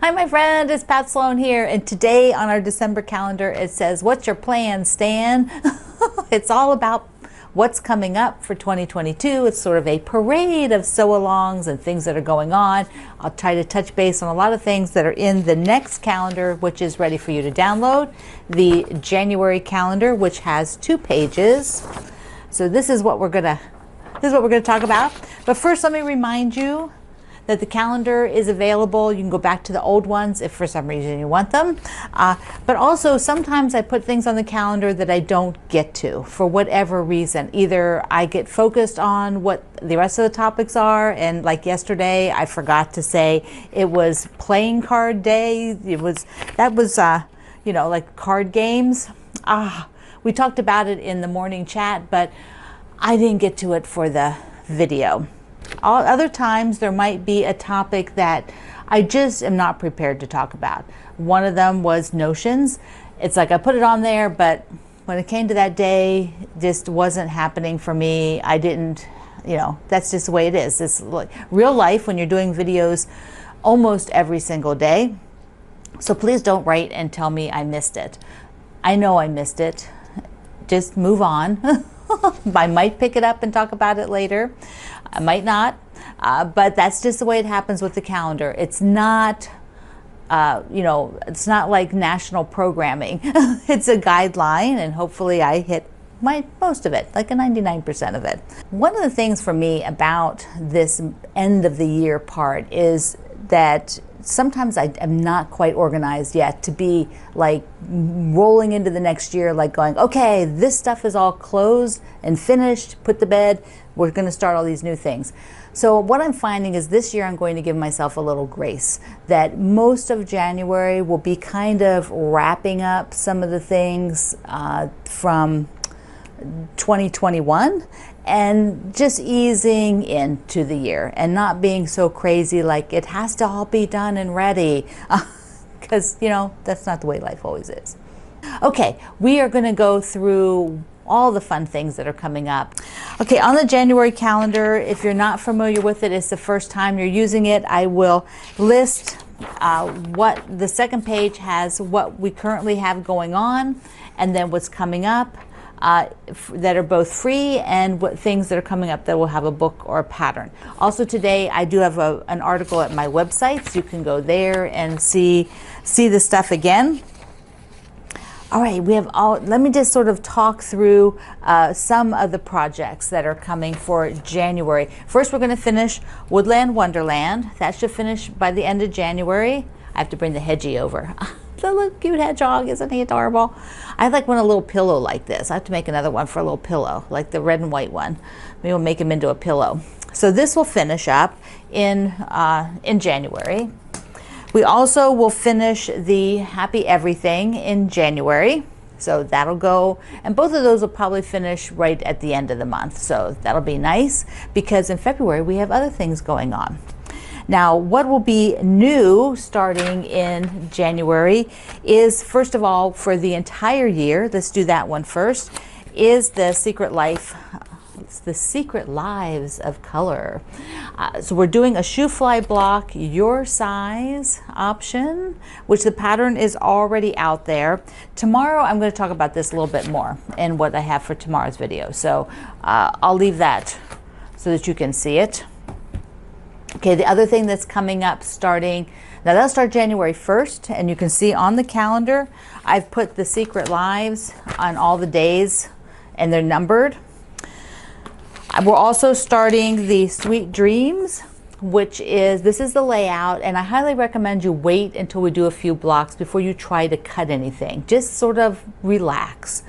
Hi, my friend, it's Pat Sloan here, and today on our December calendar it says, "What's your plan, Stan?" It's all about what's coming up for 2022. It's sort of a parade of sew-alongs and things that are going on. I'll try to touch base on a lot of things that are in the next calendar, which is ready for you to download. The January calendar, which has 2 pages. So this is what we're gonna talk about. But first, let me remind you that the calendar is available. You can go back to the old ones if for some reason you want them. But also sometimes I put things on the calendar that I don't get to for whatever reason. Either I get focused on what the rest of the topics are, and like yesterday I forgot to say it was playing card day. That was like card games. We talked about it in the morning chat, but I didn't get to it for the video. All other times there might be a topic that I just am not prepared to talk about. One of them was notions. It's like I put it on there, but when it came to that day, it just wasn't happening for me. I didn't, that's just the way it is. It's like real life when you're doing videos almost every single day. So please don't write and tell me I missed it. I know I missed it. Just move on. I might pick it up and talk about it later. I might not, but that's just the way it happens with the calendar. It's not, it's not like national programming. It's a guideline, and hopefully I hit most of it, like a 99% of it. One of the things for me about this end of the year part is that sometimes I am not quite organized yet to be like rolling into the next year, like going, okay, this stuff is all closed and finished, put to bed. We're going to start all these new things. So what I'm finding is this year I'm going to give myself a little grace, that most of January will be kind of wrapping up some of the things from 2021 and just easing into the year and not being so crazy like it has to all be done and ready, because that's not the way life always is. Okay, we are going to go through all the fun things that are coming up. Okay, on the January calendar, if you're not familiar with it, it's the first time you're using it, I will list what the second page has, what we currently have going on, and then what's coming up. That are both free, and what things that are coming up that will have a book or a pattern. Also today I do have an article at my website, so you can go there and see the stuff again. All right, let me just sort of talk through some of the projects that are coming for January. First, we're going to finish Woodland Wonderland. That should finish by the end of January. I have to bring the hedgie over. The little cute hedgehog, isn't he adorable? I like one a little pillow like this. I have to make another one for a little pillow, like the red and white one. Maybe we'll make him into a pillow. So this will finish up in January. We also will finish the Happy Everything in January. So that'll go, and both of those will probably finish right at the end of the month. So that'll be nice, because in February we have other things going on. Now, what will be new starting in January is, first of all, for the entire year, let's do that one first, is the Secret Life. It's the Secret Lives of Color. So we're doing a shoe fly block, your size option, which the pattern is already out there. Tomorrow, I'm going to talk about this a little bit more in what I have for tomorrow's video. So I'll leave that so that you can see it. Okay, the other thing that's coming up now that'll start January 1st, and you can see on the calendar, I've put the Secret Lives on all the days, and they're numbered. We're also starting the Sweet Dreams, this is the layout, and I highly recommend you wait until we do a few blocks before you try to cut anything. Just sort of relax.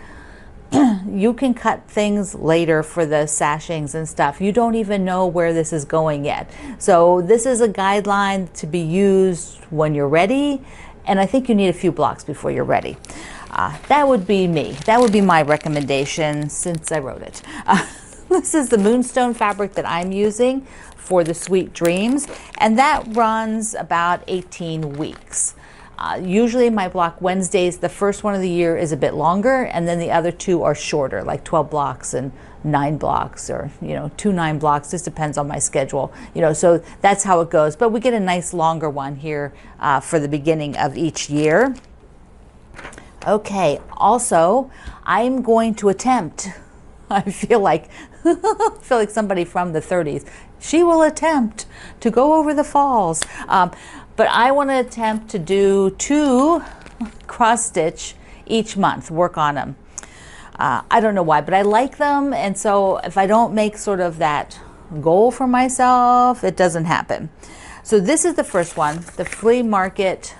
You can cut things later for the sashings and stuff. You don't even know where this is going yet. So this is a guideline to be used when you're ready, and I think you need a few blocks before you're ready. That would be me. That would be my recommendation since I wrote it. This is the Moonstone fabric that I'm using for the Sweet Dreams, and that runs about 18 weeks. Usually my block Wednesdays, the first one of the year is a bit longer, and then the other two are shorter, like 12 blocks and 9 blocks, or 2 9 blocks. This depends on my schedule, so that's how it goes. But we get a nice longer one here for the beginning of each year. Okay, also I'm going to attempt, I feel like somebody from the 30s. She will attempt to go over the falls. But I want to attempt to do 2 cross stitch each month, work on them. I don't know why, but I like them. And so if I don't make sort of that goal for myself, it doesn't happen. So this is the first one, the flea market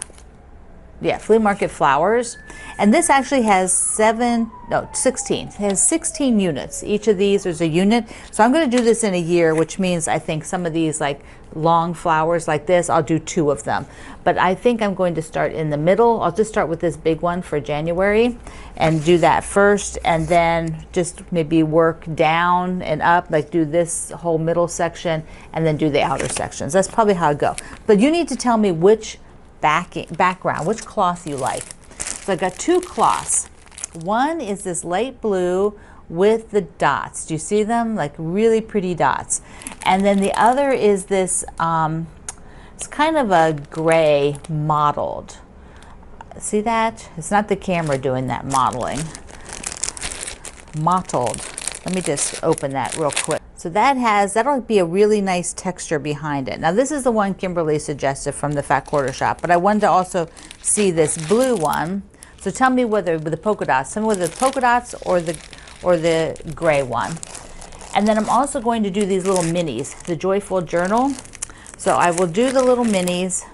flowers. And this actually has 16. It has 16 units. Each of these is a unit. So I'm going to do this in a year, which means I think some of these like long flowers like this, I'll do 2 of them. But I think I'm going to start in the middle. I'll just start with this big one for January and do that first, and then just maybe work down and up, like do this whole middle section and then do the outer sections. That's probably how I go. But you need to tell me which background, which cloth you like. So I got 2 cloths. One is this light blue with the dots. Do you see them? Like really pretty dots. And then the other is this, it's kind of a gray mottled. See that? It's not the camera doing that modeling. Mottled. Let me just open that real quick. So that'll be a really nice texture behind it. Now this is the one Kimberly suggested from the Fat Quarter Shop, but I wanted to also see this blue one. So tell me whether with the polka dots, tell me whether the polka dots or the gray one. And then I'm also going to do these little minis, the Joyful Journal. So I will do the little minis,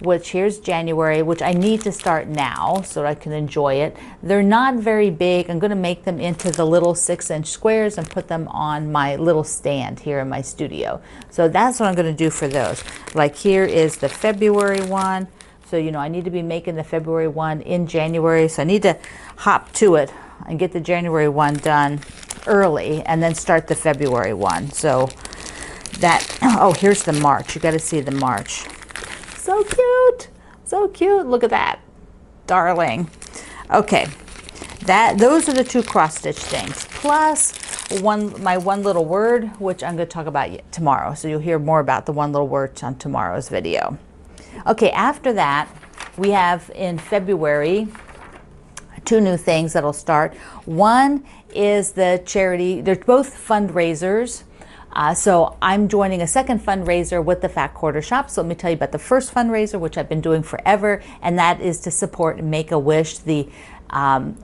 which here's January, which I need to start now so I can enjoy it. They're not very big. I'm going to make them into the little 6-inch squares and put them on my little stand here in my studio. So that's what I'm going to do for those. Like here is the February one. So, I need to be making the February one in January. So I need to hop to it and get the January one done early and then start the February one. So that, oh, here's the March. You got to see the March. So cute. So cute. Look at that. Darling. Okay. Those are the 2 cross stitch things. Plus my one little word, which I'm going to talk about tomorrow. So you'll hear more about the one little word on tomorrow's video. Okay, after that, we have in February 2 new things that'll start. One is the charity. They're both fundraisers. So I'm joining a second fundraiser with the Fat Quarter Shop. So let me tell you about the first fundraiser, which I've been doing forever, and that is to support Make-A-Wish, the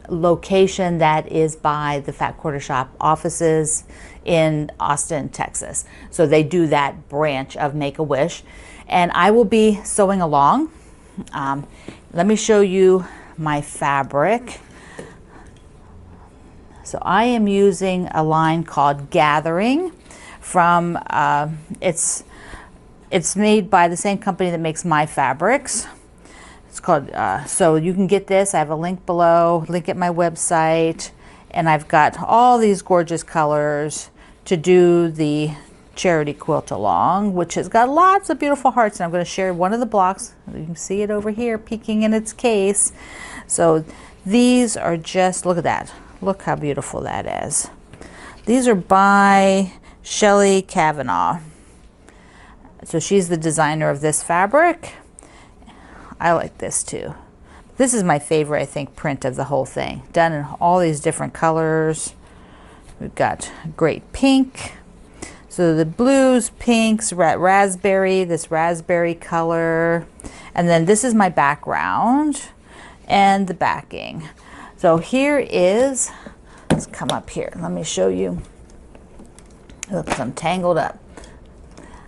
location that is by the Fat Quarter Shop offices in Austin, Texas. So they do that branch of Make-A-Wish. And I will be sewing along. Let me show you my fabric. So I am using a line called Gathering from, it's made by the same company that makes my fabrics. It's called, so you can get this. I have a link below, link at my website, and I've got all these gorgeous colors to do the charity quilt along, which has got lots of beautiful hearts, and I'm going to share one of the blocks. You can see it over here peeking in its case. So these are just, look at that. Look how beautiful that is. These are by Shelley Kavanaugh. So she's the designer of this fabric. I like this too. This is my favorite, I think, print of the whole thing. Done in all these different colors. We've got great pink. So the blues, pinks, raspberry, this raspberry color. And then this is my background and the backing. So here is, let's come up here. Let me show you. Oops, I'm tangled up.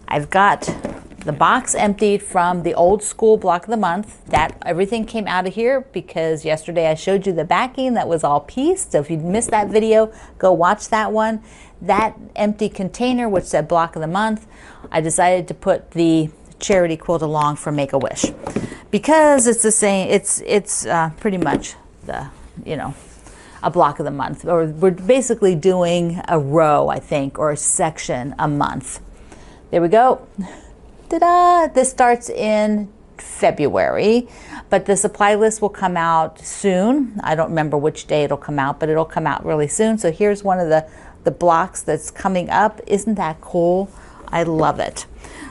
I've got the box emptied from the old school block of the month. That everything came out of here because yesterday I showed you the backing that was all pieced. So if you missed that video, go watch that one. That empty container, which said block of the month, I decided to put the charity quilt along for Make-A-Wish because it's the same. It's pretty much the, a block of the month, or we're basically doing a row, I think, or a section a month. There we go. Ta-da! This starts in February, but the supply list will come out soon. I don't remember which day it'll come out, but it'll come out really soon. So here's one of the blocks that's coming up. Isn't that cool? I love it.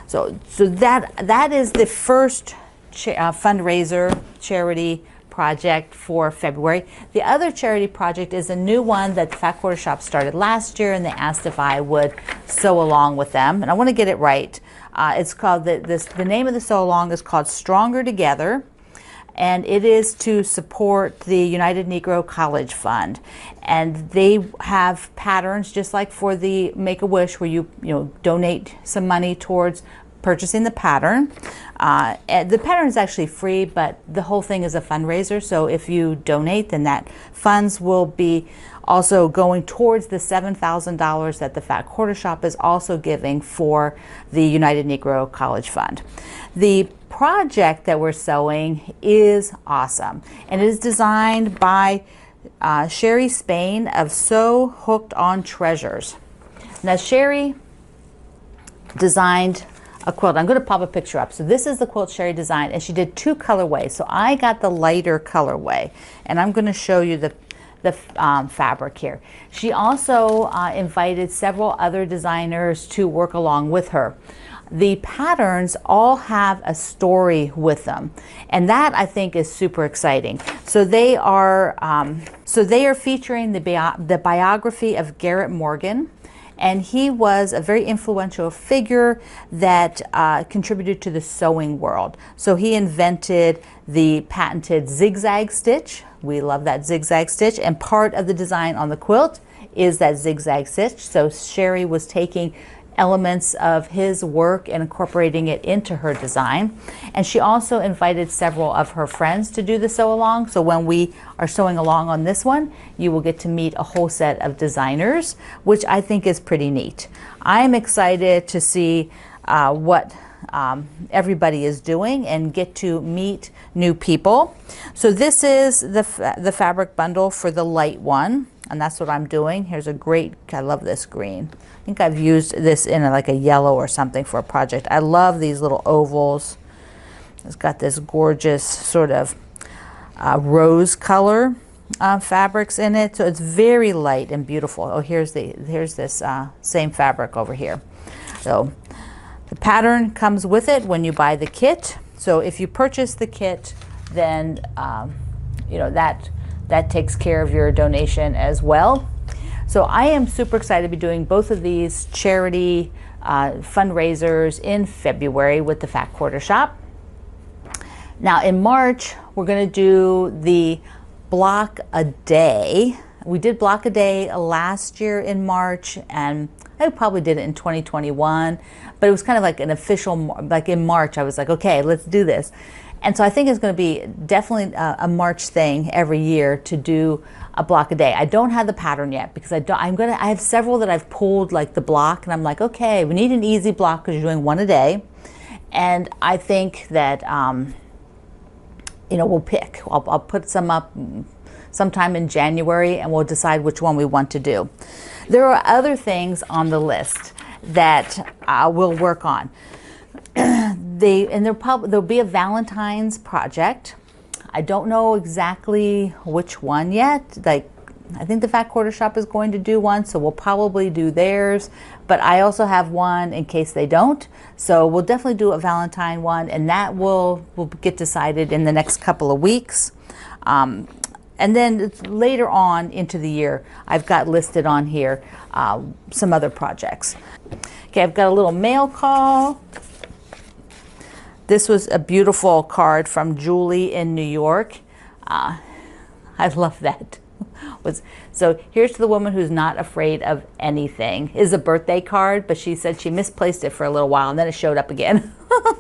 So that is the first fundraiser charity project for February. The other charity project is a new one that the Fat Quarter Shop started last year, and they asked if I would sew along with them. And I want to get it right. It's called, the name of the sew along is called Stronger Together, and it is to support the United Negro College Fund. And they have patterns just like for the Make-A-Wish, where you donate some money towards purchasing the pattern. And the pattern is actually free, but the whole thing is a fundraiser. So if you donate, then that funds will be also going towards the $7,000 that the Fat Quarter Shop is also giving for the United Negro College Fund. The project that we're sewing is awesome, and it is designed by Shereece Spain of Sew Hooked on Treasures. Now Sherry designed a quilt. I'm going to pop a picture up. So this is the quilt Sherry designed, and she did two colorways. So I got the lighter colorway, and I'm going to show you the fabric here. She also invited several other designers to work along with her. The patterns all have a story with them, and that I think is super exciting. So they are featuring the biography of Garrett Morgan, and he was a very influential figure that contributed to the sewing world. So he invented the patented zigzag stitch. We love that zigzag stitch, and part of the design on the quilt is that zigzag stitch. So Sherry was taking elements of his work and incorporating it into her design. And she also invited several of her friends to do the sew along. So when we are sewing along on this one, you will get to meet a whole set of designers, which I think is pretty neat. I'm excited to see what everybody is doing and get to meet new people. So this is the fabric bundle for the light one, and that's what I'm doing. Here's a great, I love this green. I think I've used this in like a yellow or something for a project. I love these little ovals. It's got this gorgeous sort of rose color fabrics in it, so it's very light and beautiful. Oh, here's this same fabric over here. So the pattern comes with it when you buy the kit. So if you purchase the kit, then that takes care of your donation as well. So I am super excited to be doing both of these charity fundraisers in February with the Fat Quarter Shop. Now in March, we're going to do the block a day. We did block a day last year in March, and I probably did it in 2021, but it was kind of like an official, like in March, I was like, okay, let's do this. And so I think it's going to be definitely a March thing every year to do a block a day. I don't have the pattern yet because I have several that I've pulled like the block, and I'm like, okay, we need an easy block because you're doing one a day. And I think that, we'll pick. I'll put some up sometime in January, and we'll decide which one we want to do. There are other things on the list that we'll work on. There'll be a Valentine's project. I don't know exactly which one yet. Like, I think the Fat Quarter Shop is going to do one, so we'll probably do theirs. But I also have one in case they don't. So we'll definitely do a Valentine one, and that will get decided in the next couple of weeks. And then later on into the year, I've got listed on here some other projects. Okay, I've got a little mail call. This was a beautiful card from Julie in New York. I love that. So here's to the woman who's not afraid of anything. Is a birthday card, but she said she misplaced it for a little while and then it showed up again.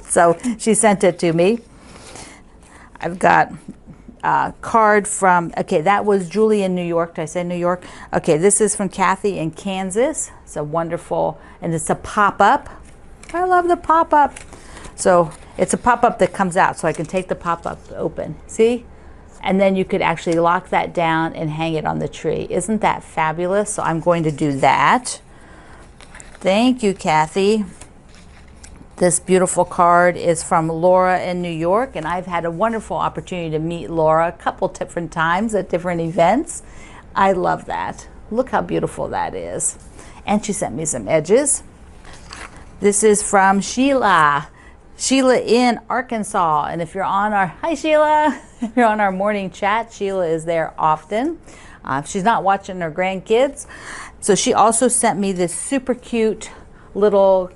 So she sent it to me. I've got a card from, okay, that was Julie in New York. Did I say New York? Okay, this is from Kathy in Kansas. It's a wonderful, and it's a pop-up. I love the pop-up. So it's a pop-up that comes out, so I can take the pop-up open. See? And then you could actually lock that down and hang it on the tree. Isn't that fabulous? So I'm going to do that. Thank you, Kathy. This beautiful card is from Laura in New York, and I've had a wonderful opportunity to meet Laura a couple different times at different events. I love that. Look how beautiful that is. And she sent me some edges. This is from Sheila. Sheila in Arkansas. And if you're on our, hi Sheila, if you're on our morning chat, Sheila is there often. She's not watching her grandkids. So she also sent me this super cute little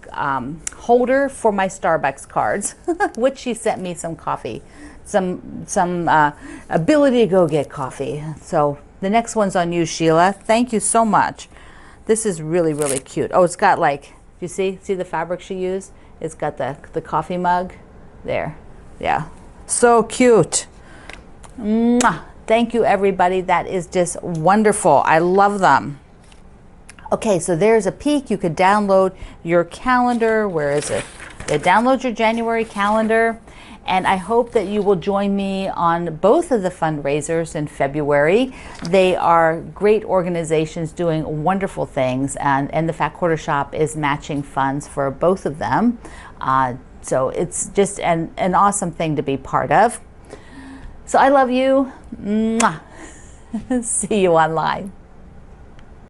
holder for my Starbucks cards, which she sent me some coffee, some ability to go get coffee. So the next one's on you, Sheila. Thank you so much. This is really, really cute. Oh, it's got like, you see the fabric she used? It's got the coffee mug there. Yeah, so cute. Mwah. Thank you, everybody. That is just wonderful. I love them. Okay, so there's a peek. You could download your calendar. Where is it? Yeah, download your January calendar. And I hope that you will join me on both of the fundraisers in February. They are great organizations doing wonderful things, and the Fat Quarter Shop is matching funds for both of them. So it's just an awesome thing to be part of. So I love you. Mwah. See you online.